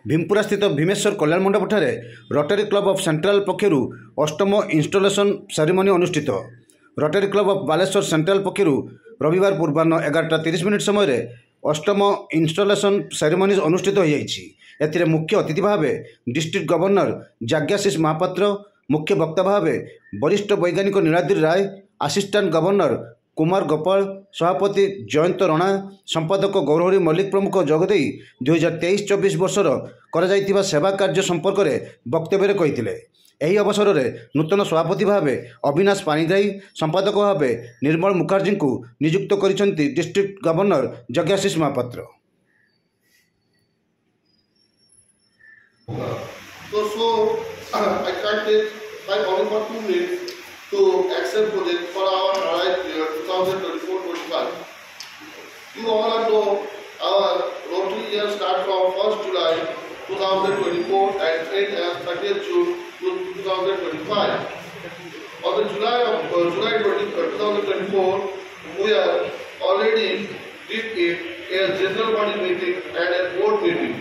भीमपुरा स्थित भीमेश्वर कल्याण मंडपଠାରେ Rotary Club of Central पक्षर अष्टम इन्स्टलेशन सेरेमनी अनुष्ठित। Rotary Club of Baleswar Central पक्षर रविवार पूर्वाह्न 11:30 समय अष्टम इन्स्टलेशन सेरेमनी अनुष्ठित हो। मुख्य अतिथि भाव डिस्ट्रिक्ट गवर्नर जाज्ञाशीष महापात्र, मुख्य वक्ता भाव वरिष्ठ वैज्ञानिक नीलाद्रि राय, असिस्टेंट गवर्नर कुमार गोपाल, सभापति जयंत राणा, संपादक गौरहरी मल्लिक प्रमुख जोगदे 2023-24 वर्षर कर सेवा कार्य संपर्क में वक्तव्य कही। यही अवसर में नूतन सभापति भाव अविनाश पाणिग्राही, संपादक भाव निर्मल मुखर्जी को नियुक्त कर डिस्ट्रिक्ट गवर्नर जाज्ञाशीष Mohapatra. To accept project for our RI period 2024-25. You all know our Rotary year start from 1st July 2024 and end as 30th June 2025. On the July 2024, we are already did a general body meeting and a board meeting.